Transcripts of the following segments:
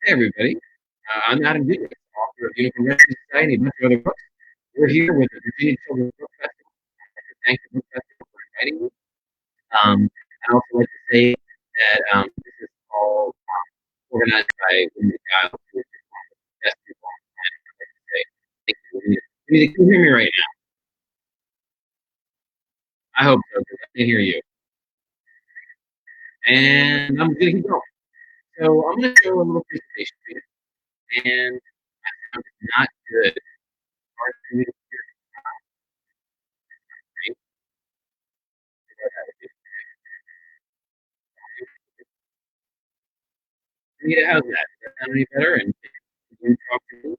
Hey, everybody. I'm Adam Dugas, author of Unicorn Rescue Society and a bunch of other books. We're here with the Virginia Children's Book Festival. I'd like to thank the Book Festival for inviting me. I'd also like to say that this is all organized by Wendy Giles, who is just one of the best people on the planet. I'd like to say thank you, Wendy. Wendy, can you hear me right now? I hope so, because I can't hear you. And I'm going to keep going. So I'm going to show a little presentation to you. And my sound is not good. Hard for me to hear. Anita, how's that? Does that sound any better? And can you talk to me?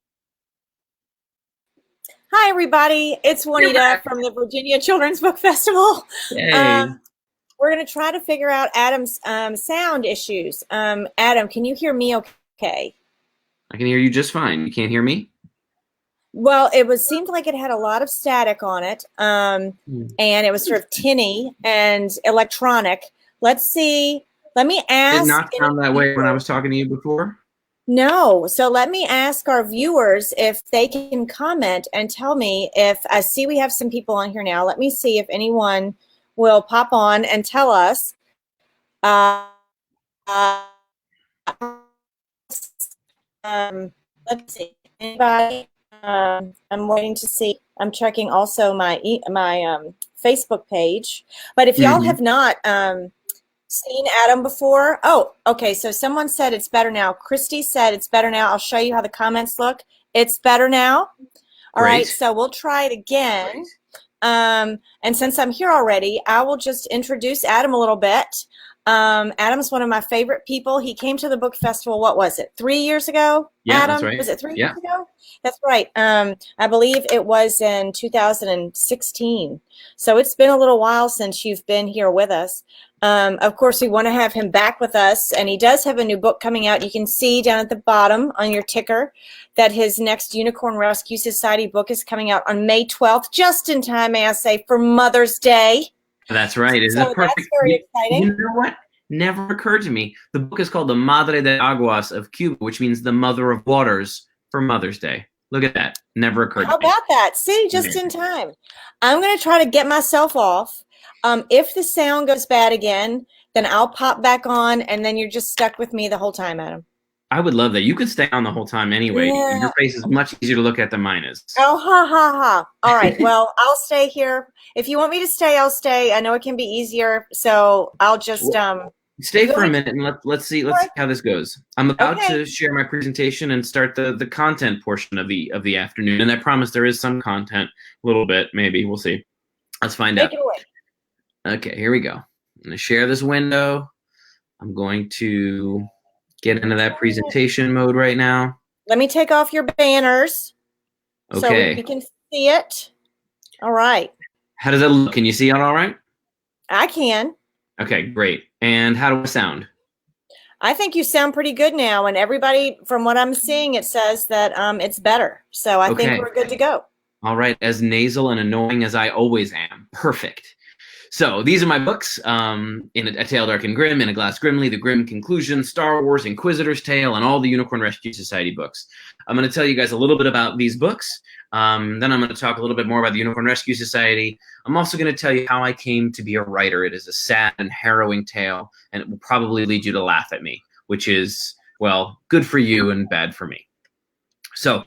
Hi, everybody. It's Juanita from the Virginia Children's Book Festival. Yay. We're going to try to figure out Adam's sound issues. Adam, can you hear me okay? I can hear you just fine. You can't hear me? Well, seemed like it had a lot of static on it, and it was sort of tinny and electronic. Let's see. Let me ask. Did not sound that way when I was talking to you before? No. So let me ask our viewers if they can comment and tell me if I see we have some people on here now. Let me see if anyone will pop on and tell us. Let's see. Anybody? I'm waiting to see. I'm checking also my Facebook page. But if y'all have not seen Adam before, oh, okay. So someone said it's better now. Christy said it's better now. I'll show you how the comments look. It's better now. All right. So we'll try it again. And since I'm here already, I will just introduce Adam a little bit. Adam's one of my favorite people. He came to the book festival, what was it, 3 years ago? Yeah, Adam? That's right. Was it 3 years ago? That's right. I believe it was in 2016. So it's been a little while since you've been here with us. Of course, we want to have him back with us, and he does have a new book coming out. You can see down at the bottom on your ticker that his next Unicorn Rescue Society book is coming out on May 12th, just in time, may I say, for Mother's Day. That's right. Isn't that perfect? That's very exciting. You know what? Never occurred to me. The book is called The Madre de Aguas of Cuba, which means the Mother of Waters for Mother's Day. Look at that. Never occurred to me. How about that? See, just in time. I'm going to try to get myself off. If the sound goes bad again, then I'll pop back on, and then you're just stuck with me the whole time, Adam. I would love that. You could stay on the whole time anyway. Yeah. Your face is much easier to look at than mine is. Oh, ha, ha, ha. All right. Well, I'll stay here. If you want me to stay, I'll stay. I know it can be easier, so I'll just stay for a minute and let's see how this goes. I'm about to share my presentation and start the content portion of the afternoon, and I promise there is some content, a little bit, maybe. We'll see. Let's find out. Take it away. Okay, here we go. I'm going to share this window. I'm going to get into that presentation mode right now. Let me take off your banners so we can see it. All right. How does that look? Can you see it all right? I can. Okay, great. And how do I sound? I think you sound pretty good now, and everybody, from what I'm seeing, it says that it's better. So I think we're good to go. All right, as nasal and annoying as I always am. Perfect. So these are my books, In A Tale Dark and Grim, In a Glass Grimly, The Grim Conclusion, Star Wars, Inquisitor's Tale, and all the Unicorn Rescue Society books. I'm going to tell you guys a little bit about these books. Then I'm going to talk a little bit more about the Unicorn Rescue Society. I'm also going to tell you how I came to be a writer. It is a sad and harrowing tale, and it will probably lead you to laugh at me, which is, well, good for you and bad for me. So,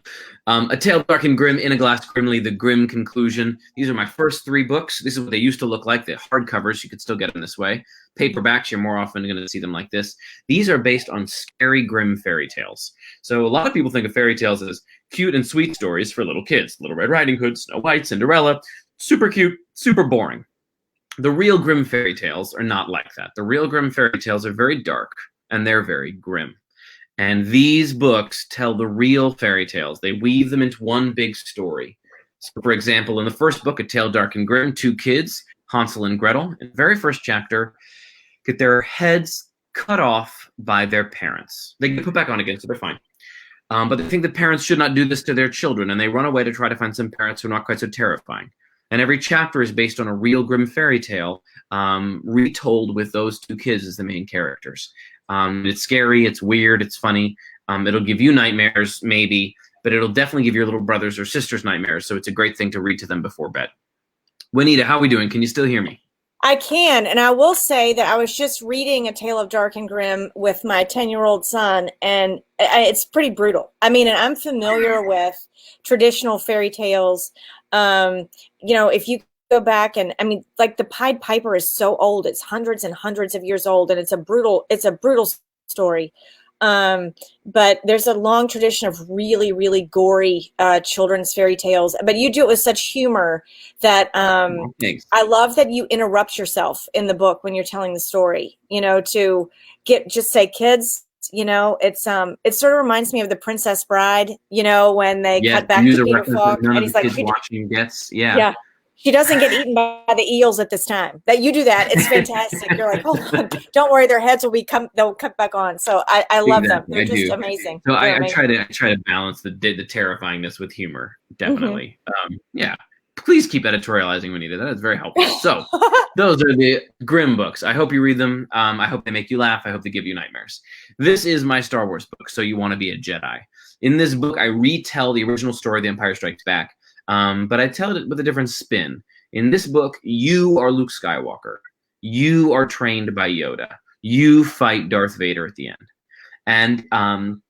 A Tale Dark and Grim, In a Glass Grimly, The Grim Conclusion. These are my first 3 books. This is what they used to look like. The hardcovers, you could still get them this way. Paperbacks, you're more often going to see them like this. These are based on scary, grim fairy tales. So a lot of people think of fairy tales as cute and sweet stories for little kids. Little Red Riding Hood, Snow White, Cinderella. Super cute, super boring. The real grim fairy tales are not like that. The real grim fairy tales are very dark, and they're very grim. And these books tell the real fairy tales. They weave them into one big story. So, for example, in the first book, A Tale Dark and Grim, 2 kids, Hansel and Gretel, in the very first chapter, get their heads cut off by their parents. They get put back on again, so they're fine. But they think the parents should not do this to their children, and they run away to try to find some parents who are not quite so terrifying. And every chapter is based on a real grim fairy tale, retold with those 2 kids as the main characters. It's scary, it's weird, it's funny. It'll give you nightmares, maybe, but it'll definitely give your little brothers or sisters nightmares. So it's a great thing to read to them before bed. Juanita, how are we doing? Can you still hear me? I can, and I will say that I was just reading A Tale of Dark and Grim with my 10-year-old son, and it's pretty brutal. I mean, and I'm familiar with traditional fairy tales. If you go back and, I mean, like the Pied Piper is so old; it's hundreds and hundreds of years old, and it's a brutal story. But there's a long tradition of really, really gory children's fairy tales. But you do it with such humor that I love that you interrupt yourself in the book when you're telling the story. To just say, kids. It sort of reminds me of The Princess Bride. When they cut back to Peter Falk, and he's like, watching gets, yeah. She doesn't get eaten by the eels at this time. That you do that, it's fantastic. You're like, hold on, don't worry, their heads they'll cut back on. So I love them. They're just amazing. So I try to balance the terrifyingness with humor. Definitely. Yeah. Please keep editorializing, Juanita. That is very helpful. So those are the Grimm books. I hope you read them. I hope they make you laugh. I hope they give you nightmares. This is my Star Wars book, So You Want to Be a Jedi. In this book, I retell the original story, The Empire Strikes Back. But I tell it with a different spin. In this book, you are Luke Skywalker. You are trained by Yoda. You fight Darth Vader at the end. And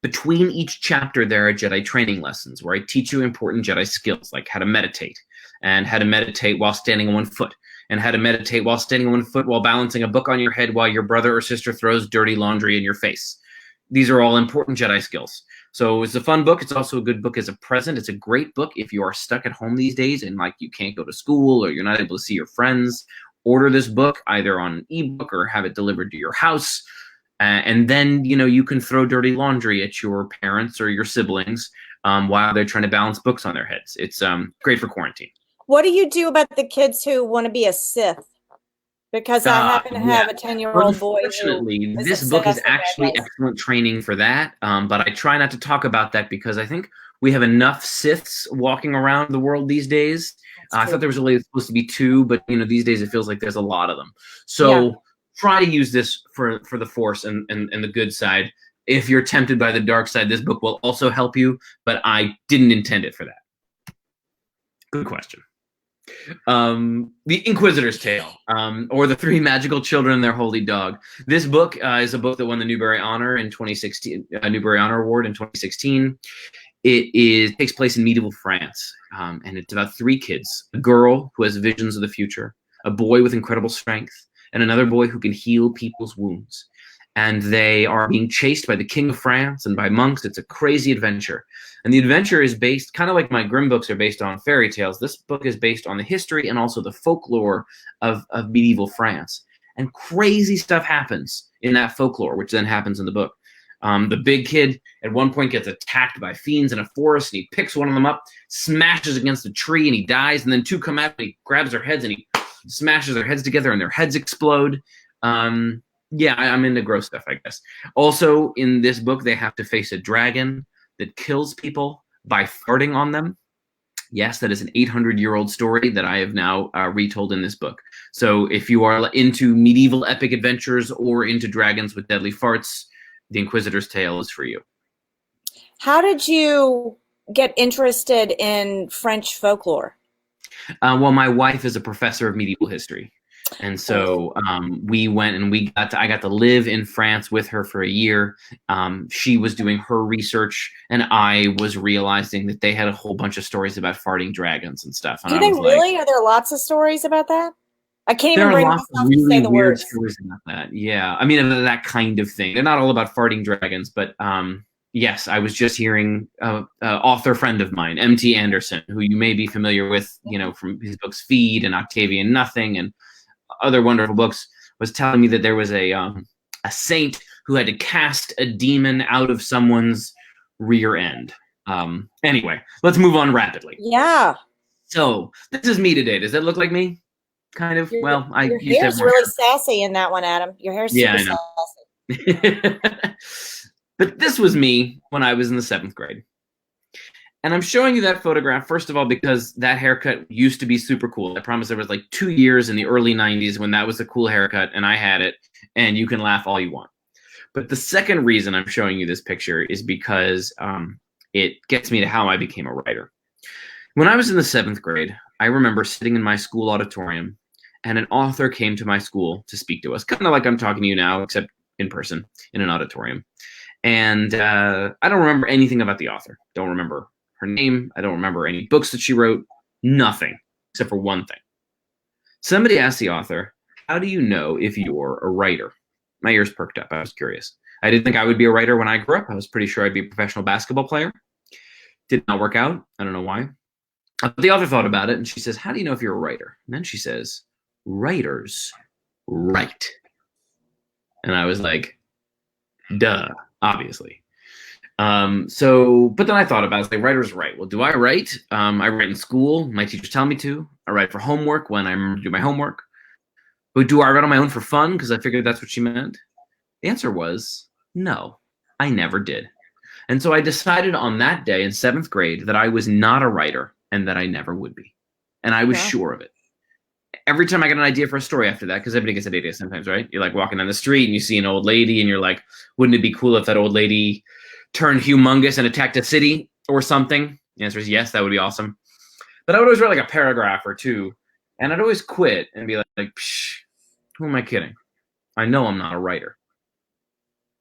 between each chapter, there are Jedi training lessons where I teach you important Jedi skills, like how to meditate, and how to meditate while standing on one foot, and how to meditate while standing on one foot while balancing a book on your head while your brother or sister throws dirty laundry in your face. These are all important Jedi skills. So it's a fun book. It's also a good book as a present. It's a great book if you are stuck at home these days and like you can't go to school or you're not able to see your friends. Order this book either on an ebook or have it delivered to your house. And then, you can throw dirty laundry at your parents or your siblings while they're trying to balance books on their heads. It's great for quarantine. What do you do about the kids who want to be a Sith? Because I happen to have a 10-year-old boy. Unfortunately, this book is actually excellent training for that. But I try not to talk about that because I think we have enough Siths walking around the world these days. I thought there was only supposed to be 2, but these days it feels like there's a lot of them. So try to use this for the Force and the good side. If you're tempted by the dark side, this book will also help you. But I didn't intend it for that. Good question. The Inquisitor's Tale, or The Three Magical Children and Their Holy Dog. This book is a book that won the Newbery Honor in 2016, Newbery Honor Award in 2016. It takes place in medieval France, and it's about 3 kids: a girl who has visions of the future, a boy with incredible strength, and another boy who can heal people's wounds. And they are being chased by the King of France and by monks. It's a crazy adventure. And the adventure is based, kind of like my Grimm books are based on fairy tales, this book is based on the history and also the folklore of medieval France. And crazy stuff happens in that folklore, which then happens in the book. The big kid at one point gets attacked by fiends in a forest, and he picks one of them up, smashes against a tree, and he dies. And then 2 come out, and he grabs their heads, and he smashes their heads together, and their heads explode. Yeah, I'm into gross stuff, I guess. Also, in this book, they have to face a dragon that kills people by farting on them. Yes, that is an 800-year-old story that I have now retold in this book. So if you are into medieval epic adventures or into dragons with deadly farts, The Inquisitor's Tale is for you. How did you get interested in French folklore? Well, my wife is a professor of medieval history. And so we went and I got to live in France with her for a year. She was doing her research, and I was realizing that they had a whole bunch of stories about farting dragons and stuff. And do they really? Are there lots of stories about that? I can't even bring myself to say the words. Stories about that. Yeah, I mean that kind of thing. They're not all about farting dragons, but yes, I was just hearing an author friend of mine, M.T. Anderson, who you may be familiar with, from his books Feed and Octavian Nothing and other wonderful books, was telling me that there was a saint who had to cast a demon out of someone's rear end. Anyway, let's move on rapidly. Yeah. So this is me today. Does that look like me? Kind of. Your hair's really sassy in that one, Adam. Your hair's super sassy. But this was me when I was in the 7th grade. And I'm showing you that photograph, first of all, because that haircut used to be super cool. I promise there was like 2 years in the early 90s when that was a cool haircut, and I had it, and you can laugh all you want. But the second reason I'm showing you this picture is because it gets me to how I became a writer. When I was in the 7th grade, I remember sitting in my school auditorium, and an author came to my school to speak to us, kind of like I'm talking to you now, except in person in an auditorium. And I don't remember anything about the author. Don't remember her name. I don't remember any books that she wrote. Nothing, except for one thing. Somebody asked the author, "How do you know if you're a writer?" My ears perked up. I was curious. I didn't think I would be a writer when I grew up. I was pretty sure I'd be a professional basketball player. Did not work out. I don't know why. The author thought about it, and she says, "How do you know if you're a writer?" And then she says, "Writers write." And I was like, duh, obviously. But then I thought about it. I was like, writers write. Well, do I write? I write in school. My teachers tell me to. I write for homework when I remember to do my homework. But do I write on my own for fun? Because I figured that's what she meant. The answer was no, I never did. And so I decided on that day in 7th grade that I was not a writer and that I never would be. And I was sure of it. Every time I got an idea for a story after that, because everybody gets an idea sometimes, right? You're like walking down the street and you see an old lady and you're like, wouldn't it be cool if that old lady turned humongous and attacked a city or something? The answer is yes, that would be awesome. But I would always write like a paragraph or two, and I'd always quit and be like, psh, who am I kidding? I know I'm not a writer.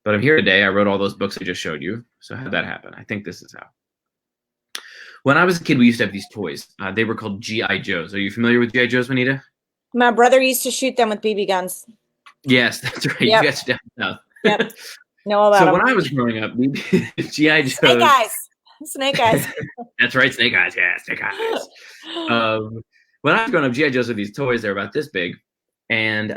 But I'm here today. I wrote all those books I just showed you. So how did that happen? I think this is how. When I was a kid, we used to have these toys. They were called G.I. Joes. Are you familiar with G.I. Joes, Juanita? My brother used to shoot them with BB guns. Yes, that's right. Yep. You guys are down south. Yep. Know about so them. when I was growing up, G.I. Joes. Snake Eyes. Snake Eyes. That's right, Snake Eyes. Yeah, Snake Eyes. When I was growing up, G.I. Joes were these toys. They were about this big. And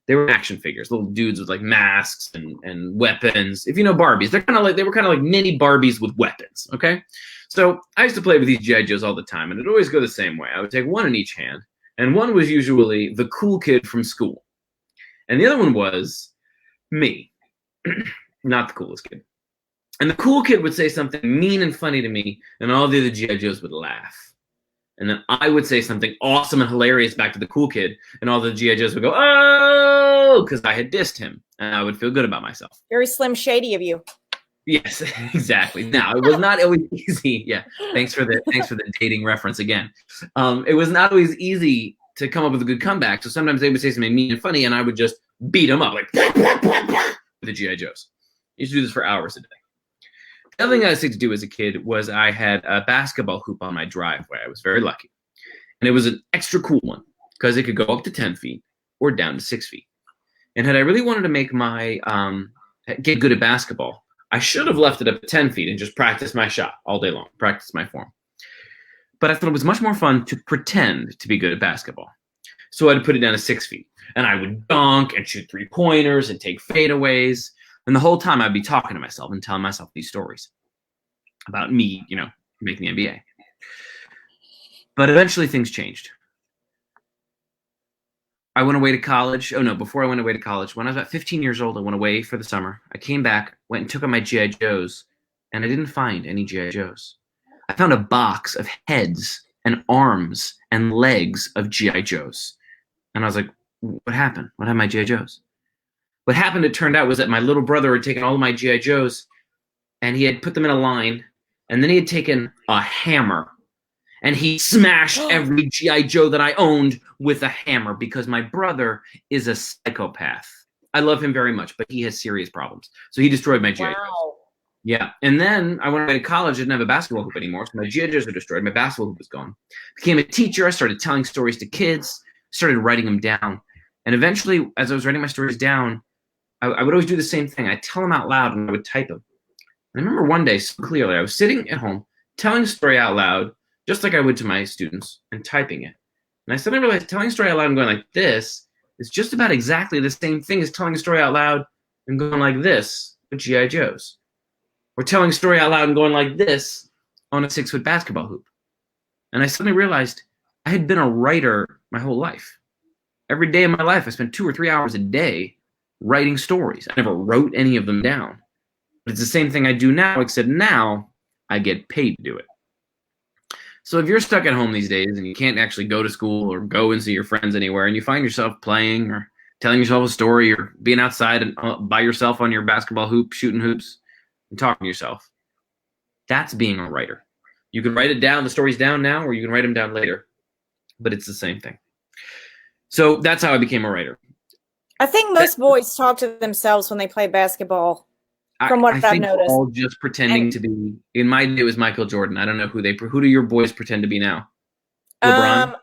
they were action figures, little dudes with like masks and weapons. If you know Barbies, they were kind of like mini Barbies with weapons. Okay. So I used to play with these G.I. Joes all the time, and it'd always go the same way. I would take one in each hand, and one was usually the cool kid from school. And the other one was me, not the coolest kid. And the cool kid would say something mean and funny to me, and all the other G.I. Joes would laugh. And then I would say something awesome and hilarious back to the cool kid, and all the G.I. Joes would go, oh, because I had dissed him, and I would feel good about myself. Very Slim Shady of you. Yes, exactly. Now, it was not always easy. Yeah, thanks for the dating reference again. It was not always easy to come up with a good comeback. So sometimes they would say something mean and funny, and I would just beat them up like with the G.I. Joes. I used to do this for hours a day. The other thing I used to do as a kid was I had a basketball hoop on my driveway. I was very lucky. And it was an extra cool one because it could go up to 10 feet or down to 6 feet. And had I really wanted to make my get good at basketball, I should have left it up at 10 feet and just practiced my shot all day long, practice my form. But I thought it was much more fun to pretend to be good at basketball. So I'd put it down to 6 feet. And I would dunk and shoot 3-pointers and take fadeaways. And the whole time I'd be talking to myself and telling myself these stories about me, making the NBA. But eventually things changed. I went away to college. Oh, no, before I went away to college, when I was about 15 years old, I went away for the summer. I came back, went and took out my G.I. Joes, and I didn't find any G.I. Joes. I found a box of heads and arms and legs of G.I. Joes. And I was like, what happened? What happened to my G.I. Joes? What happened, it turned out, was that my little brother had taken all of my G.I. Joes, and he had put them in a line, and then he had taken a hammer, and he smashed every G.I. Joe that I owned with a hammer because my brother is a psychopath. I love him very much, but he has serious problems. So he destroyed my G.I. Joes. Yeah. And then I went away to college, didn't have a basketball hoop anymore, so my G.I. Joes were destroyed. My basketball hoop was gone. Became a teacher. I started telling stories to kids, started writing them down. And eventually, as I was writing my stories down, I would always do the same thing. I'd tell them out loud, and I would type them. And I remember one day so clearly, I was sitting at home, telling a story out loud, just like I would to my students, and typing it. And I suddenly realized telling a story out loud and going like this is just about exactly the same thing as telling a story out loud and going like this with G.I. Joes. Or telling a story out loud and going like this on a 6-foot basketball hoop. And I suddenly realized I had been a writer my whole life. Every day of my life, I spent 2 or 3 hours a day writing stories. I never wrote any of them down. But it's the same thing I do now, except now I get paid to do it. So if you're stuck at home these days and you can't actually go to school or go and see your friends anywhere, and you find yourself playing or telling yourself a story or being outside and by yourself on your basketball hoop, shooting hoops and talking to yourself. That's being a writer. You can write it down, the story's down now, or you can write them down later, but it's the same thing. So that's how I became a writer. I think most boys talk to themselves when they play basketball, from what I've noticed. All just pretending to be. In my day, it was Michael Jordan. I don't know who do your boys pretend to be now? LeBron?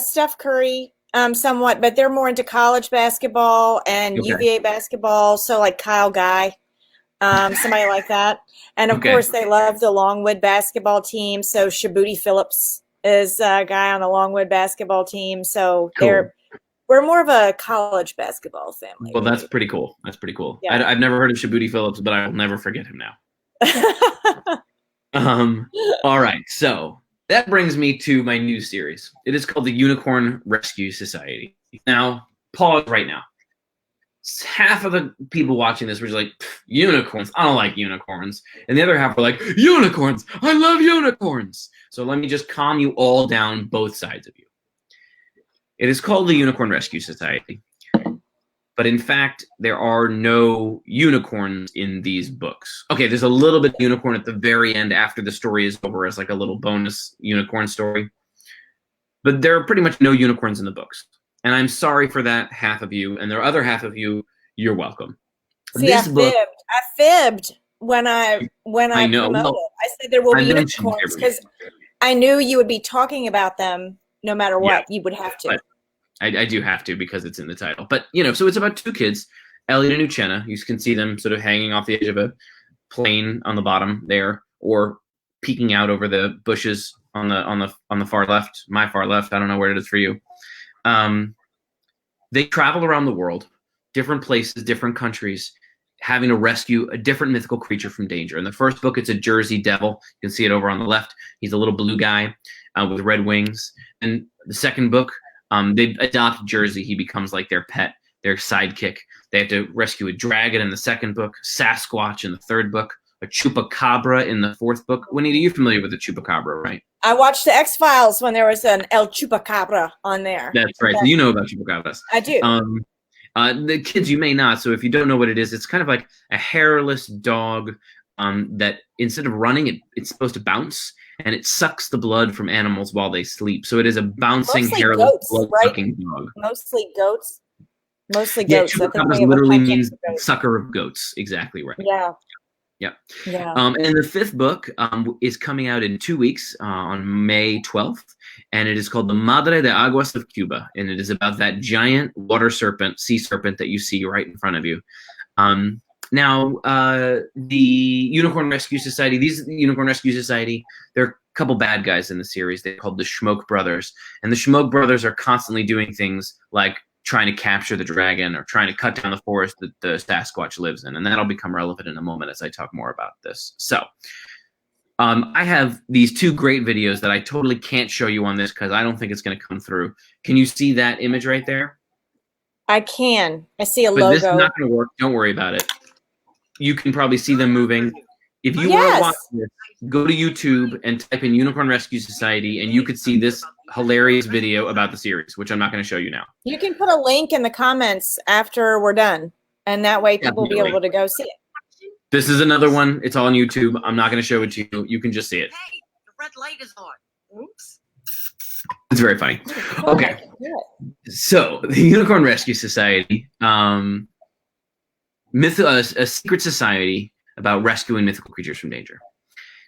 Steph Curry, somewhat, but they're more into college basketball and UVA basketball. So like Kyle Guy, somebody like that. And of course, they love the Longwood basketball team. So Shabuti Phillips is a guy on the Longwood basketball team. So we're more of a college basketball family. Well, that's pretty cool. That's pretty cool. Yeah. I've never heard of Shabuti Phillips, but I will never forget him now. All right. So that brings me to my new series. It is called the Unicorn Rescue Society. Now, pause right now. Half of the people watching this were just like, unicorns. I don't like unicorns. And the other half were like, unicorns. I love unicorns. So let me just calm you all down, both sides of you. It is called the Unicorn Rescue Society. But in fact, there are no unicorns in these books. Okay, there's a little bit of unicorn at the very end after the story is over as like a little bonus unicorn story. But there are pretty much no unicorns in the books. And I'm sorry for that half of you. And the other half of you, you're welcome. See, I fibbed when I know. promoted. I said there will be unicorns because I knew you would be talking about them no matter what. You would have to. I do have to because it's in the title. But, so it's about two kids, Elliot and Uchenna. You can see them sort of hanging off the edge of a plane on the bottom there, or peeking out over the bushes on the far left, my far left. I don't know where it is for you. They travel around the world, different places, different countries, having to rescue a different mythical creature from danger. In the first book, it's a Jersey devil. You can see it over on the left. He's a little blue guy with red wings. And the second book, they adopt Jersey. He becomes like their pet, their sidekick. They have to rescue a dragon in the second book, Sasquatch in the third book, a chupacabra in the fourth book. Juanita, you're familiar with the chupacabra, right? I watched the X-Files when there was an El Chupacabra on there. That's right. So you know about chupacabras. I do. The kids, you may not. So if you don't know what it is, it's kind of like a hairless dog that instead of running, it's supposed to bounce, and it sucks the blood from animals while they sleep. So it is a bouncing, hairless, blood-sucking dog. Mostly goats. Yeah, chupacabras literally means sucker of goats. Exactly right. Yeah. And the fifth book is coming out in 2 weeks on May 12th, and it is called The Madre de Aguas of Cuba, and it is about that giant water serpent, sea serpent that you see right in front of you. Now, the Unicorn Rescue Society, there are a couple bad guys in the series. They're called the Schmoke Brothers, and the Schmoke Brothers are constantly doing things like trying to capture the dragon or trying to cut down the forest that the Sasquatch lives in. And that'll become relevant in a moment as I talk more about this. So I have these two great videos that I totally can't show you on this because I don't think it's going to come through. Can you see that image right there? I can. I see a logo. But this is not going to work. Don't worry about it. You can probably see them moving. If you want to watch this, go to YouTube and type in Unicorn Rescue Society, and you could see this hilarious video about the series, which I'm not going to show you now. You can put a link in the comments after we're done, and that way people will be able to go see it. This is another one. It's on YouTube. I'm not going to show it to you. You can just see it. Hey, the red light is on. Oops. It's very funny. Okay. So the Unicorn Rescue Society, a secret society about rescuing mythical creatures from danger.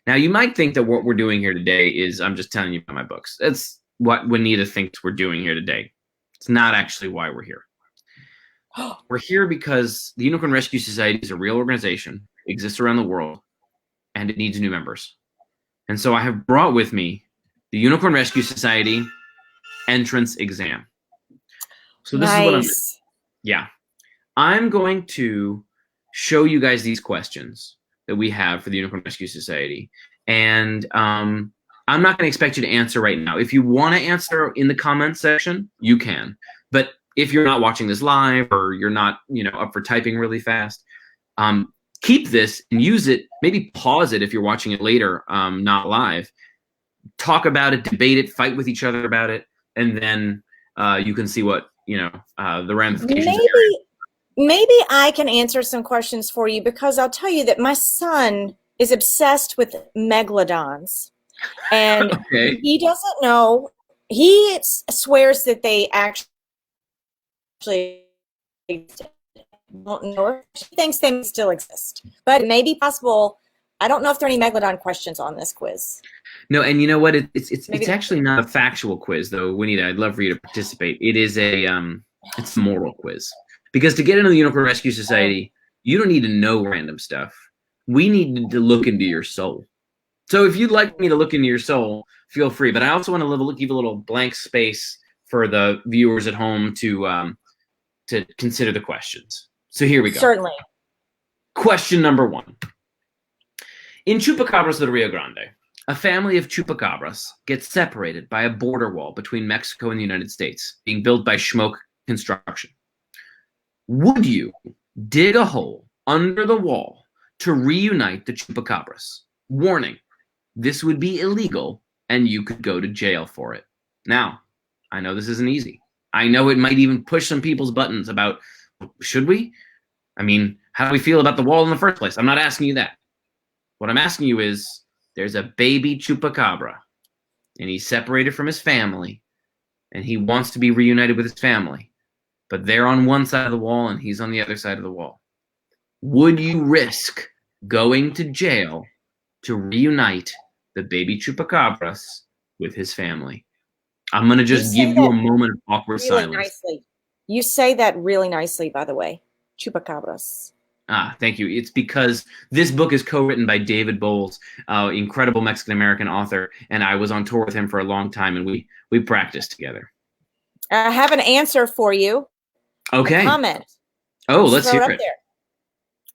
Now, you might think that what we're doing here today is I'm just telling you about my books. That's what Juanita thinks we're doing here today. It's not actually why we're here. We're here because the Unicorn Rescue Society is a real organization, exists around the world, and it needs new members. And so I have brought with me the Unicorn Rescue Society entrance exam. So this is what I'm doing. Yeah. I'm going to show you guys these questions that we have for the Unicorn Rescue Society. And I'm not going to expect you to answer right now. If you want to answer in the comments section, you can. But if you're not watching this live or you're not, up for typing really fast, keep this and use it. Maybe pause it if you're watching it later, not live. Talk about it, debate it, fight with each other about it, and then you can see what the ramifications. Maybe I can answer some questions for you, because I'll tell you that my son is obsessed with megalodons, and Okay. he doesn't know. He swears that they actually don't know. He thinks they still exist, but it may be possible. I don't know if there are any megalodon questions on this quiz. No, and you know what? It's actually not a factual quiz, though. Juanita, I'd love for you to participate. It is it's a moral quiz, because to get into the Unicorn Rescue Society, you don't need to know random stuff. We need to look into your soul. So if you'd like me to look into your soul, feel free. But I also want to give a little blank space for the viewers at home to consider the questions. So here we go. Certainly. Question number 1. In Chupacabras del Rio Grande, a family of chupacabras gets separated by a border wall between Mexico and the United States, being built by Schmoke Construction. Would you dig a hole under the wall to reunite the chupacabras? Warning, this would be illegal and you could go to jail for it. Now, I know this isn't easy. I know it might even push some people's buttons about, should we? I mean, how do we feel about the wall in the first place? I'm not asking you that. What I'm asking you is, there's a baby chupacabra, and he's separated from his family, and he wants to be reunited with his family, but they're on one side of the wall and he's on the other side of the wall. Would you risk going to jail to reunite the baby chupacabras with his family? I'm going to just give you a moment of awkward really silence. Nicely. You say that really nicely, by the way. Chupacabras. Thank you. It's because this book is co-written by David Bowles, incredible Mexican-American author, and I was on tour with him for a long time, and we practiced together. I have an answer for you. Okay. A comment. Oh, let's hear it. There.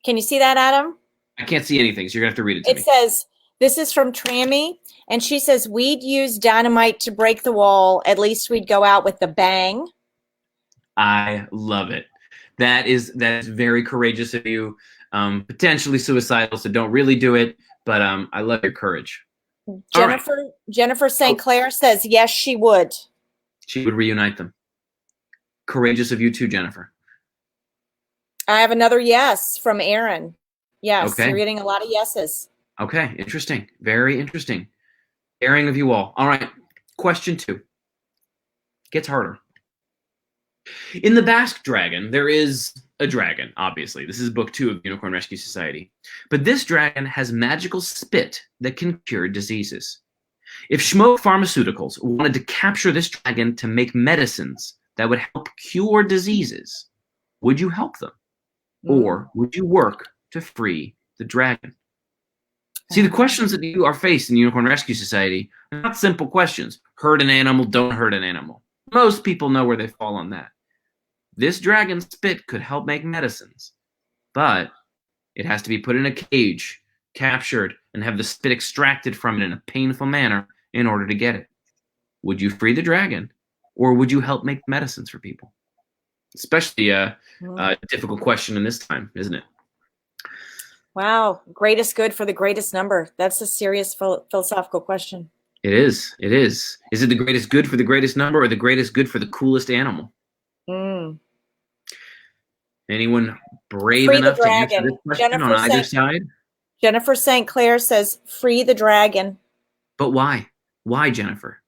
Can you see that, Adam? I can't see anything, so you're going to have to read it to me. It says, this is from Trammy, and she says, we'd use dynamite to break the wall. At least we'd go out with the bang. I love it. That is very courageous of you. Potentially suicidal, so don't really do it. But I love your courage. Jennifer St. Clair says yes, she would. She would reunite them. Courageous of you too, Jennifer. I have another yes from Aaron. Yes, okay. You're getting a lot of yeses. Okay, interesting. Very interesting. Daring of you all. All right, question 2. Gets harder. In the Basque Dragon, there is a dragon, obviously. This is book 2 of Unicorn Rescue Society. But this dragon has magical spit that can cure diseases. If Schmoke Pharmaceuticals wanted to capture this dragon to make medicines that would help cure diseases, would you help them? Or would you work to free the dragon? See, the questions that you are faced in Unicorn Rescue Society are not simple questions. Hurt an animal, don't hurt an animal. Most people know where they fall on that. This dragon spit could help make medicines, but it has to be put in a cage, captured, and have the spit extracted from it in a painful manner in order to get it. Would you free the dragon, or would you help make medicines for people? Especially a difficult question in this time, isn't it? Wow. Greatest good for the greatest number. That's a serious philosophical question. It is. It is. Is it the greatest good for the greatest number, or the greatest good for the coolest animal? Anyone brave enough to answer this question on either side? Jennifer St. Clair says, free the dragon. But why? Why, Jennifer?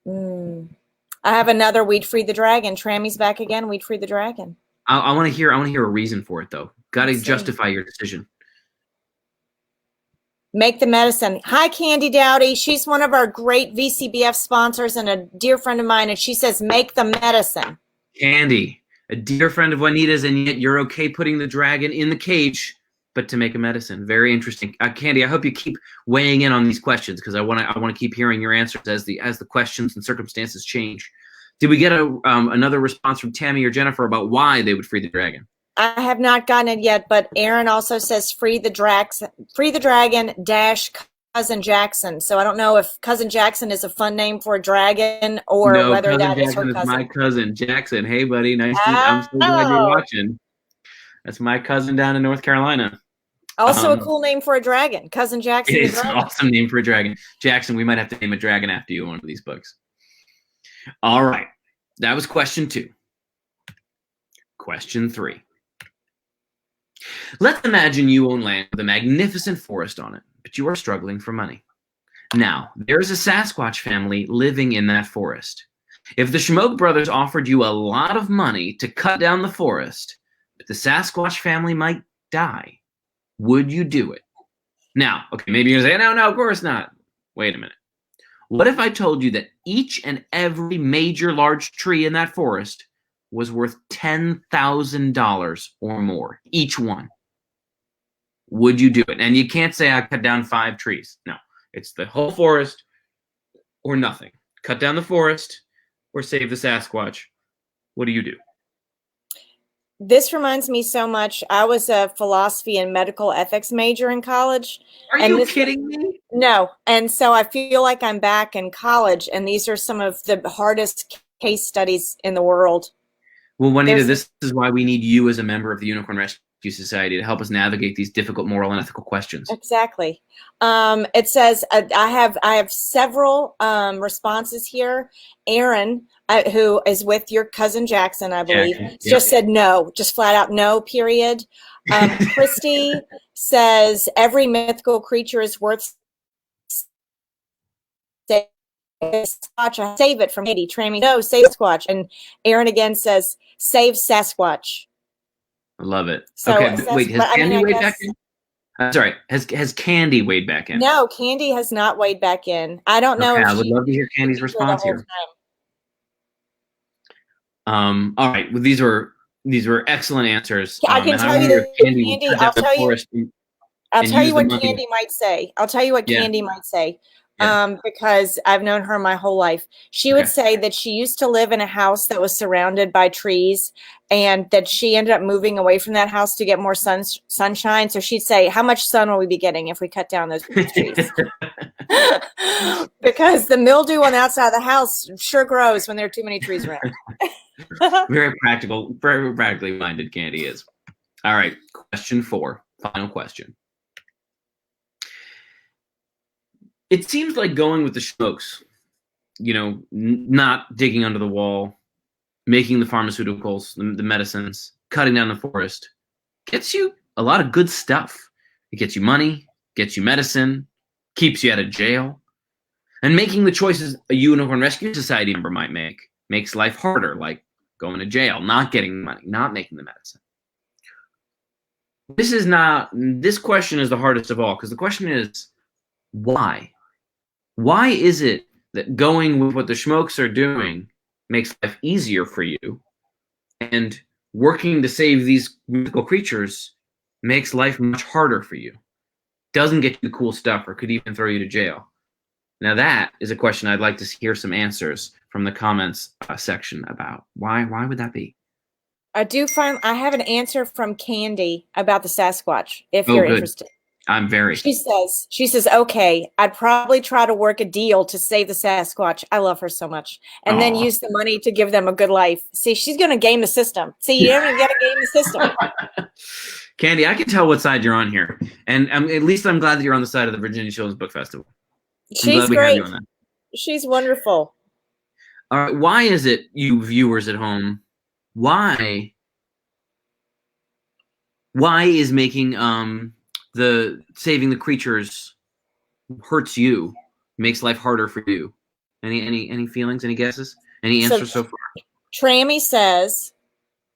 I have another, we'd free the dragon. Trammy's back again, we'd free the dragon. I want to hear a reason for it, though. Got to justify your decision. Make the medicine. Hi, Candy Dowdy. She's one of our great VCBF sponsors and a dear friend of mine, and she says, make the medicine. Candy, a dear friend of Juanita's, and yet you're okay putting the dragon in the cage, but to make a medicine. Very interesting. Candy, I hope you keep weighing in on these questions, because I want to keep hearing your answers as the questions and circumstances change. Did we get another response from Tammy or Jennifer about why they would free the dragon? I have not gotten it yet, but Aaron also says free the dragon dash Cousin Jackson. So I don't know if Cousin Jackson is a fun name for a dragon or whether that is her cousin. Is my cousin Jackson. Hey, buddy, nice to meet you. I'm so glad you're watching. That's my cousin down in North Carolina. Also a cool name for a dragon, Cousin Jackson. It's an awesome name for a dragon. Jackson, we might have to name a dragon after you in one of these books. All right, that was question 2. Question 3. Let's imagine you own land with a magnificent forest on it, but you are struggling for money. Now, there's a Sasquatch family living in that forest. If the Schmoke brothers offered you a lot of money to cut down the forest, but the Sasquatch family might die, would you do it? Now, okay, maybe you're going to say, no, of course not. Wait a minute. What if I told you that each and every major large tree in that forest was worth $10,000 or more, each one? Would you do it? And you can't say I cut down 5 trees. No, it's the whole forest or nothing. Cut down the forest or save the Sasquatch. What do you do? This reminds me so much. I was a philosophy and medical ethics major in college. Are you kidding me? No. And so I feel like I'm back in college, and these are some of the hardest case studies in the world. Well, Juanita, this is why we need you as a member of the Unicorn Rescue Society to help us navigate these difficult moral and ethical questions. Exactly. It says I have several responses here. Aaron, who is with your cousin Jackson, I believe, just said no, just flat out no, period. Christy says every mythical creature is worth Sasquatch. Save it from Katie. Trammy, no, save Sasquatch. And Aaron again says save Sasquatch. I love it. So, okay, wait, has Candy weighed back in? I'm sorry, has Candy weighed back in? No, Candy has not weighed back in. I don't know. Okay, I would love to hear Candy's response here. All right, well, these were excellent answers. I can tell you that Candy. I'll tell you what Candy might say. I'll tell you what Candy might say. Because I've known her my whole life. She would say that she used to live in a house that was surrounded by trees, and that she ended up moving away from that house to get more sunshine. So she'd say, how much sun will we be getting if we cut down those trees? Because the mildew on the outside of the house sure grows when there are too many trees around. Very practical, very practically minded Candy is. All right, question 4, final question. It seems like going with the Schmokes, not digging under the wall, making the pharmaceuticals, the medicines, cutting down the forest, gets you a lot of good stuff. It gets you money, gets you medicine, keeps you out of jail. And making the choices a Unicorn Rescue Society member might make makes life harder, like going to jail, not getting the money, not making the medicine. This question is the hardest of all, because the question is, why? Why is it that going with what the Schmokes are doing makes life easier for you, and working to save these mythical creatures makes life much harder for you? Doesn't get you the cool stuff, or could even throw you to jail. Now that is a question I'd like to hear some answers from the comments section about. Why would that be? I have an answer from Candy about the Sasquatch, if you're interested. I'm very. She says, okay, I'd probably try to work a deal to save the Sasquatch. I love her so much. And then use the money to give them a good life. See, she's going to game the system. See, you don't even got to game the system. Candy, I can tell what side you're on here. And at least I'm glad that you're on the side of the Virginia Children's Book Festival. She's great. She's wonderful. All right. Why is it, you viewers at home, why is making the saving the creatures hurts you, makes life harder for you? Any feelings, any guesses, any answers so far? Trammy says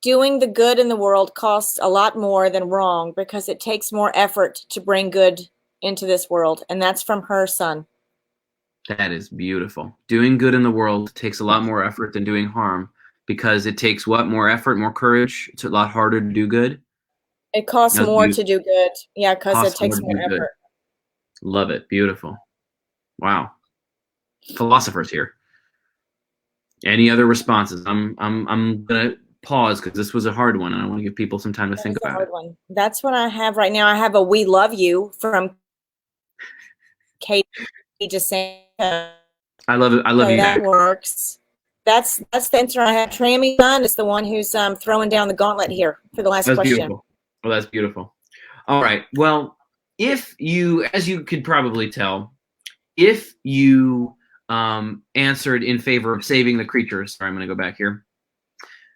doing the good in the world costs a lot more than wrong, because it takes more effort to bring good into this world. And that's from her son. That is beautiful. Doing good in the world takes a lot more effort than doing harm, because it takes what? More effort, more courage. It's a lot harder to do good. It costs more to do good. Yeah, because it takes more effort. Love it. Beautiful. Wow. Philosophers here. Any other responses? I'm gonna pause because this was a hard one, and I want to give people some time to think about it. That's what I have right now. I have a "We love you" from Katie. Just saying. I love it. I love you. That works. That's the answer I have. Trammy son is the one who's throwing down the gauntlet here for the last question. Beautiful. Well, that's beautiful. All right. Well, if you, as you could probably tell, if you answered in favor of saving the creatures, sorry, I'm going to go back here.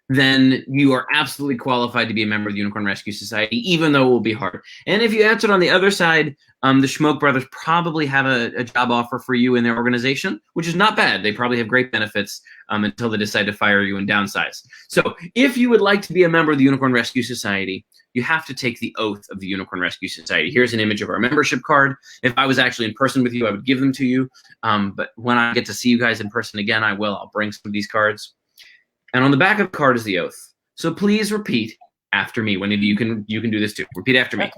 then you are absolutely qualified to be a member of the Unicorn Rescue Society, even though it will be hard. And if you answered on the other side, the Schmoke brothers probably have a job offer for you in their organization, which is not bad. They probably have great benefits until they decide to fire you and downsize. So if you would like to be a member of the Unicorn Rescue Society, you have to take the oath of the Unicorn Rescue Society. Here's an image of our membership card. If I was actually in person with you, I would give them to you. But when I get to see you guys in person again, I will. I'll bring some of these cards. And on the back of the card is the oath. So please repeat after me. Wendy, you can do this too. Repeat after me. Okay.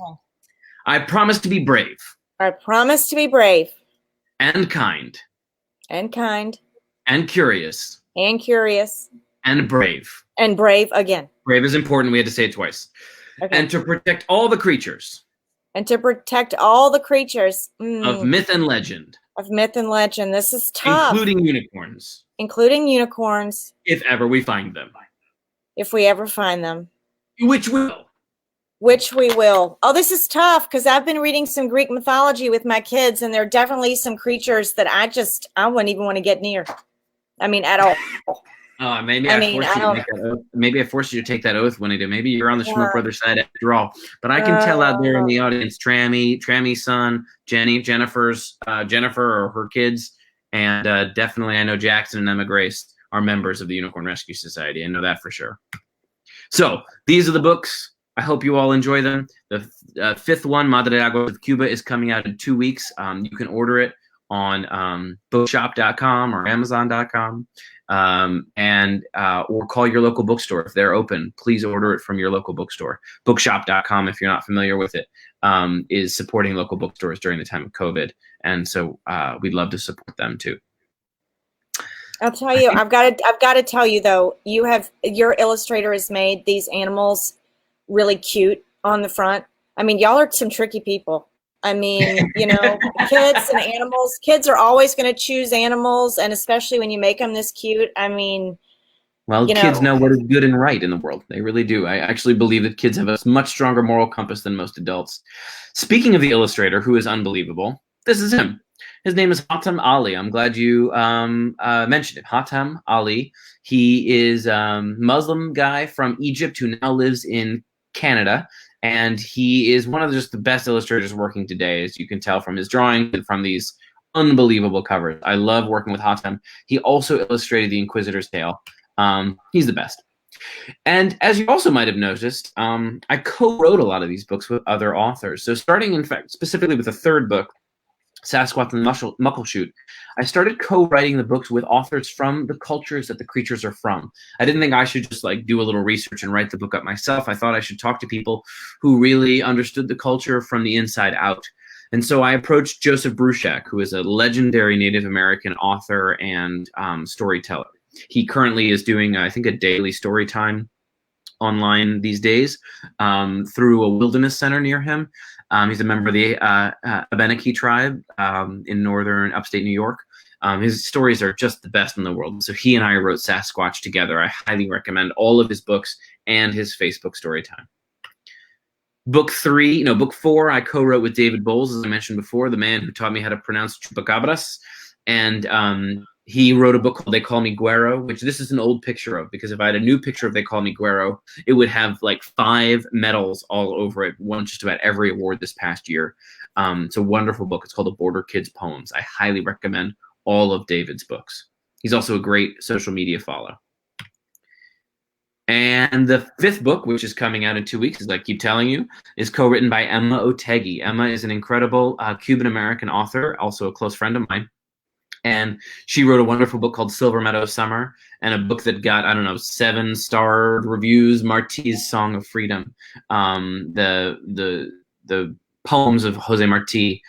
I promise to be brave. I promise to be brave. And kind. And kind. And curious. And curious. And brave. And brave again. Brave is important. We had to say it twice. Okay. And to protect all the creatures. And to protect all the creatures. Of myth and legend. Of myth and legend. This is tough. Including unicorns. Including unicorns. If ever we find them. If we ever find them. Which will. Which we will. Oh, this is tough because I've been reading some Greek mythology with my kids, and there are definitely some creatures that I wouldn't even want to get near. I mean, at all. Maybe I forced you to take that oath, Winnie. Maybe you're on the Schmoke Brothers side after all. But I can tell out there in the audience, Trammy's son, Jennifer or her kids, and definitely I know Jackson and Emma Grace are members of the Unicorn Rescue Society. I know that for sure. So these are the books. I hope you all enjoy them. The fifth one, Madre de Agua of Cuba, is coming out in 2 weeks. You can order it on bookshop.com or amazon.com. Or call your local bookstore if they're open. Please order it from your local bookstore. Bookshop.com, if you're not familiar with it, is supporting local bookstores during the time of COVID, and so we'd love to support them too. I'll tell you, I've got to tell you though, your illustrator has made these animals really cute on the front. I mean, y'all are some tricky people. I mean, kids and animals. Kids are always going to choose animals, and especially when you make them this cute. I mean, well, kids know what is good and right in the world. They really do. I actually believe that kids have a much stronger moral compass than most adults. Speaking of the illustrator, who is unbelievable, this is him. His name is Hatem Ali. I'm glad you mentioned it. Hatem Ali. He is a Muslim guy from Egypt who now lives in Canada. And he is one of just the best illustrators working today, as you can tell from his drawings and from these unbelievable covers. I love working with Hatem. He also illustrated The Inquisitor's Tale. He's the best. And as you also might have noticed, I co-wrote a lot of these books with other authors. So starting, in fact, specifically with the third book, Sasquatch and Muckleshoot, I started co-writing the books with authors from the cultures that the creatures are from. I didn't think I should just do a little research and write the book up myself. I thought I should talk to people who really understood the culture from the inside out. And so I approached Joseph Bruchac, who is a legendary Native American author and storyteller. He currently is doing, I think, a daily story time online these days through a wilderness center near him. He's a member of the Abenaki tribe in northern upstate New York. His stories are just the best in the world. So he and I wrote Sasquatch together. I highly recommend all of his books and his Facebook story time. Book 4, I co-wrote with David Bowles, as I mentioned before, the man who taught me how to pronounce chupacabras. And he wrote a book called They Call Me Guero, which this is an old picture of, because if I had a new picture of They Call Me Guero, it would have 5 medals all over it, won just about every award this past year. It's a wonderful book. It's called The Border Kids Poems. I highly recommend all of David's books. He's also a great social media follow. And the 5th book, which is coming out in 2 weeks, as I keep telling you, is co-written by Emma Otegi. Emma is an incredible Cuban-American author, also a close friend of mine. And she wrote a wonderful book called Silver Meadow Summer, and a book that got, 7-star reviews, Marti's Song of Freedom, the poems of Jose Marti.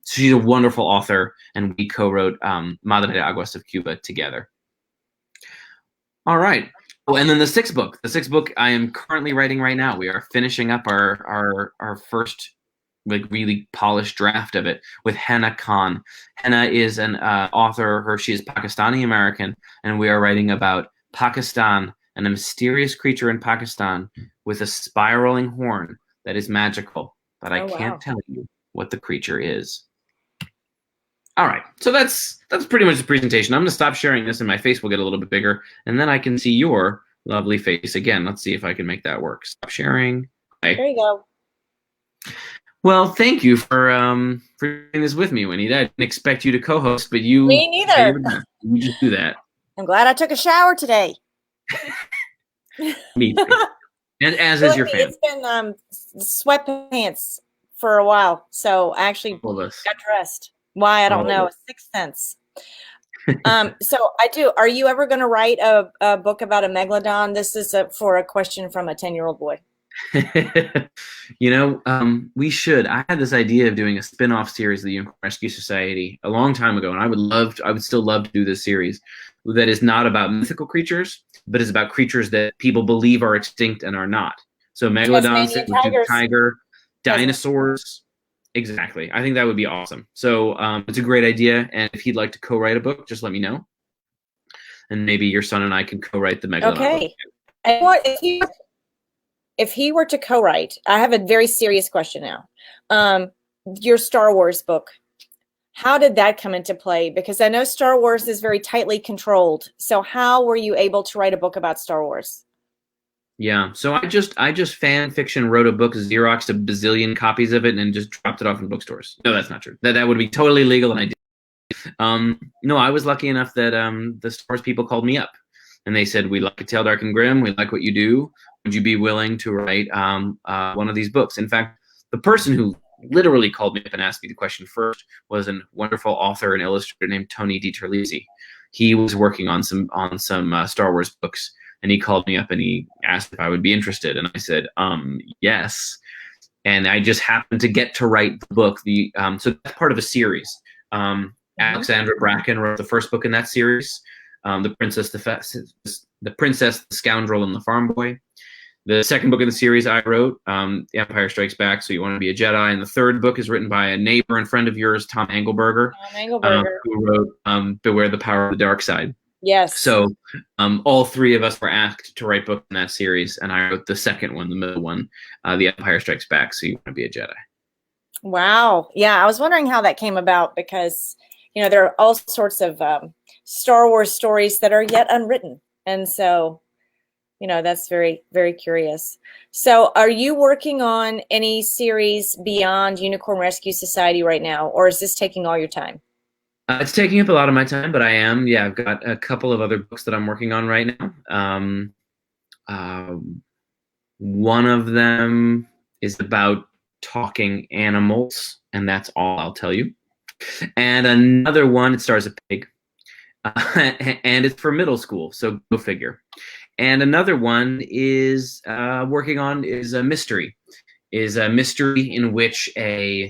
She's a wonderful author, and we co-wrote Madre de Aguas of Cuba together. All right. Oh, and then the 6th book. The 6th book I am currently writing right now. We are finishing up our first really polished draft of it with Henna Khan. Henna is an author. She is Pakistani American, and we are writing about Pakistan and a mysterious creature in Pakistan with a spiraling horn that is magical, but I can't tell you what the creature is. All right, so that's pretty much the presentation. I'm going to stop sharing this, and my face will get a little bit bigger, and then I can see your Lovely face again. Let's see if I can make that work. Stop sharing. Okay. There you go. Well, thank you for doing this with me, Winnie. I didn't expect you to co-host, but you Me neither. you just do that. I'm glad I took a shower today. Me too. And as is your fan. It's been sweatpants for a while, so I actually All of us. got dressed. Why I don't know. A sixth sense. So I do. Are you ever going to write a book about a megalodon? This is for a question from a 10-year-old boy. We should. I had this idea of doing a spin-off series of the Unicorn Rescue Society a long time ago, and I would still love to do this series that is not about mythical creatures, but is about creatures that people believe are extinct and are not. So megalodons, tiger, dinosaurs. Exactly. I think that would be awesome. So it's a great idea, and if he'd like to co-write a book, just let me know, and maybe your son and I can co-write the megalodon book. And what if he were to co-write? I have a very serious question now. Your Star Wars book, how did that come into play? Because I know Star Wars is very tightly controlled. So how were you able to write a book about Star Wars? Yeah, so I just fan fiction wrote a book, Xeroxed a bazillion copies of it, and just dropped it off in bookstores. No, that's not true. That would be totally legal, and I did. No, I was lucky enough that the Star Wars people called me up, and they said, "We like A Tale Dark and Grim. We like what you do. Would you be willing to write one of these books?" In fact, the person who literally called me up and asked me the question first was a wonderful author and illustrator named Tony DiTerlizzi. He was working on some Star Wars books. And he called me up and he asked if I would be interested. And I said, yes. And I just happened to get to write the book. So that's part of a series. Alexandra Bracken wrote the first book in that series, The Princess, the Scoundrel, and the Farm Boy. The second book in the series I wrote, The Empire Strikes Back, So You Want to Be a Jedi. And the third book is written by a neighbor and friend of yours, Tom Engelberger, who wrote Beware the Power of the Dark Side. Yes. So all three of us were asked to write books in that series, and I wrote the second one, the middle one, The Empire Strikes Back, So You Want to Be a Jedi. Wow. Yeah, I was wondering how that came about because, there are all sorts of Star Wars stories that are yet unwritten. And so, that's very, very curious. So are you working on any series beyond Unicorn Rescue Society right now, or is this taking all your time? It's taking up a lot of my time, but I am. Yeah, I've got a couple of other books that I'm working on right now. One of them is about talking animals, and that's all I'll tell you. And another one, it stars a pig, and it's for middle school, so go figure. And another one is working on is a mystery in which a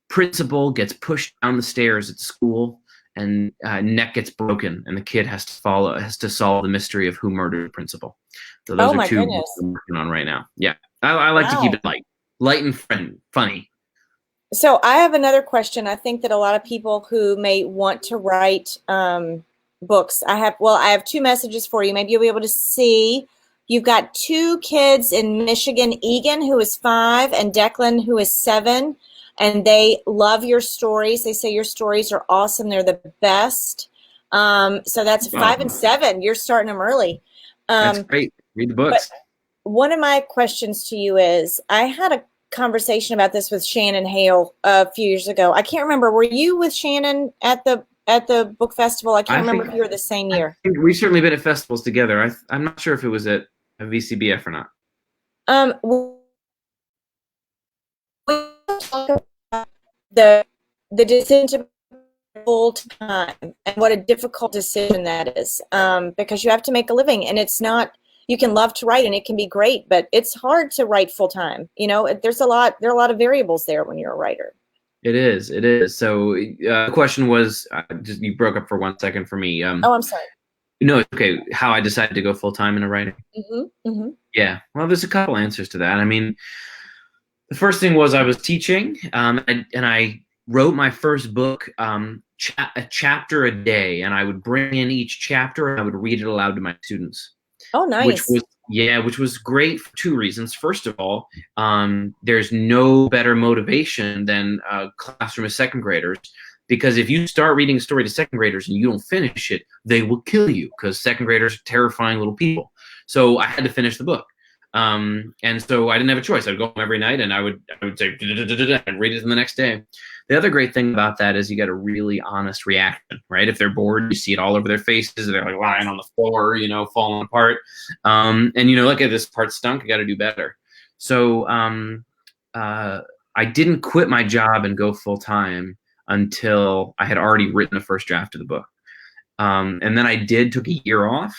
principal gets pushed down the stairs at school and neck gets broken, and the kid has to solve the mystery of who murdered the principal. So those are two books I'm working on right now. Yeah, I like to keep it light and funny. So I have another question. I think that a lot of people who may want to write books, I have two messages for you. Maybe you'll be able to see. You've got two kids in Michigan, Egan, who is 5, and Declan, who is 7. And they love your stories. They say your stories are awesome. They're the best. So that's 5 and 7. You're starting them early. That's great. Read the books. One of my questions to you is, I had a conversation about this with Shannon Hale a few years ago. I can't remember. Were you with Shannon at the book festival? I can't remember if you were the same year. We've certainly been at festivals together. I'm not sure if it was at a VCBF or not. The decision to full time and what a difficult decision that is, because you have to make a living, and it's not. You can love to write and it can be great, but it's hard to write full time. There are a lot of variables there when you're a writer. It is. So the question was, just you broke up for 1 second for me. Oh, I'm sorry. No, it's okay. How I decided to go full time into writing. Yeah. Well, there's a couple answers to that. I mean, the first thing was I was teaching, and I wrote my first book, a chapter a day, and I would bring in each chapter and I would read it aloud to my students. Oh, nice. Which was great for 2 reasons. First of all, there's no better motivation than a classroom of second graders because if you start reading a story to second graders and you don't finish it, they will kill you, because second graders are terrifying little people. So I had to finish the book. And so I didn't have a choice. I'd go home every night and I would say, and read it the next day. The other great thing about that is you get a really honest reaction, right? If they're bored, you see it all over their faces. They're like lying on the floor, you know, falling apart. And, you know, look at this part stunk. I got to do better. So I didn't quit my job and go full time until I had already written the first draft of the book. And then I took a year off.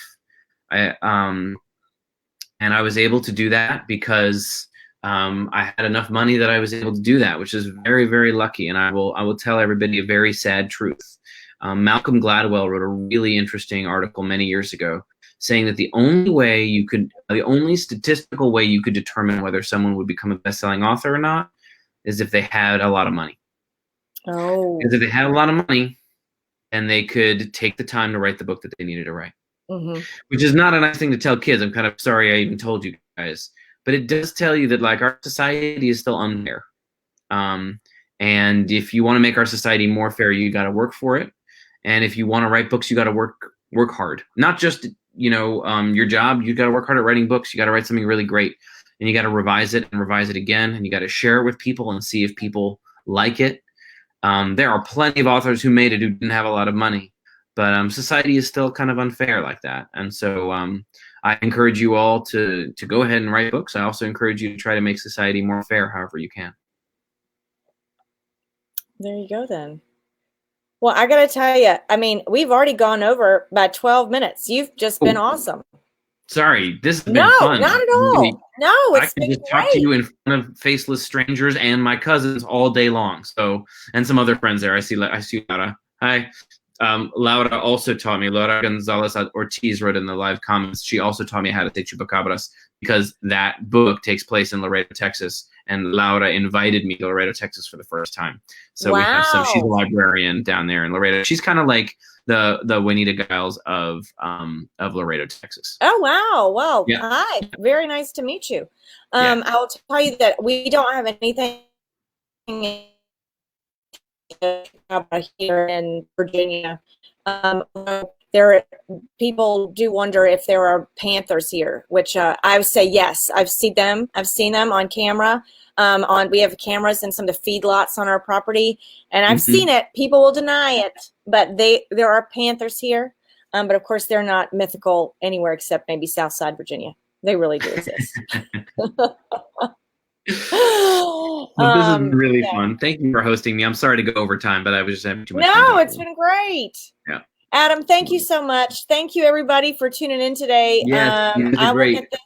And I was able to do that because I had enough money that I was able to do that, which is very, very lucky. And I will tell everybody a very sad truth. Malcolm Gladwell wrote a really interesting article many years ago saying that the only statistical way you could determine whether someone would become a best-selling author or not is if they had a lot of money. Oh. Because if they had a lot of money, then they could take the time to write the book that they needed to write. Mm-hmm. Which is not a nice thing to tell kids. I'm kind of sorry I even told you guys. But it does tell you that, like, our society is still unfair. And if you want to make our society more fair, you got to work for it. And if you want to write books, you got to work hard. Not just, you know, your job. You got to work hard at writing books. You got to write something really great. And you got to revise it and revise it again. And you got to share it with people and see if people like it. There are plenty of authors who made it who didn't have a lot of money. But society is still kind of unfair like that. And so I encourage you all to go ahead and write books. I also encourage you to try to make society more fair however you can. There you go then. Well, I got to tell you, I mean, we've already gone over by 12 minutes. You've just been awesome. Sorry, this has been fun. No, not at all. Really, no, it's I can just talk to you in front of faceless strangers and my cousins all day long. So, and some other friends there. I see Laura. Hi. Laura also taught me, Laura Gonzalez Ortiz wrote in the live comments, she also taught me how to say chupacabras, because that book takes place in Laredo, Texas, and Laura invited me to Laredo, Texas for the first time. So we have she's a librarian down there in Laredo. She's kind of like the Juanita Giles of Laredo, Texas. Oh, wow. Well, yeah. Hi. Very nice to meet you. I'll tell you that we don't have anything here in Virginia. People do wonder if there are panthers here, which I would say yes. I've seen them on camera. We have cameras in some of the feedlots on our property, and I've seen it. People will deny it, but there are panthers here. But of course, they're not mythical anywhere except maybe Southside Virginia. They really do exist. Well, this has been really fun. Thank you for hosting me. I'm sorry to go over time, but I was just having too much fun. No, it's been great. Yeah. Adam, thank you so much. Thank you, everybody, for tuning in today. Yes, I will get this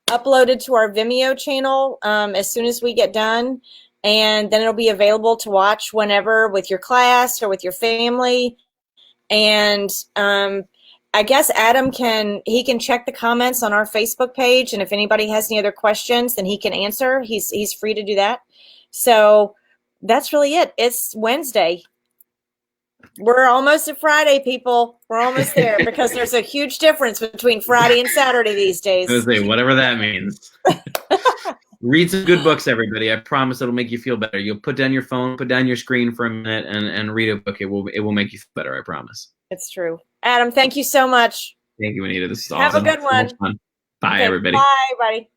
uploaded to our Vimeo channel as soon as we get done, and then it'll be available to watch whenever with your class or with your family. And I guess Adam can check the comments on our Facebook page, and if anybody has any other questions, then he can answer. He's free to do that. So that's really it. It's Wednesday. We're almost at Friday, people. We're almost there because there's a huge difference between Friday and Saturday these days. I was saying, whatever that means. Read some good books, everybody. I promise it'll make you feel better. You'll put down your phone, put down your screen for a minute, and read a book. It will make you feel better. I promise. It's true. Adam, thank you so much. Thank you, Anita. This is awesome. Have a good one. Bye, everybody. Bye, everybody.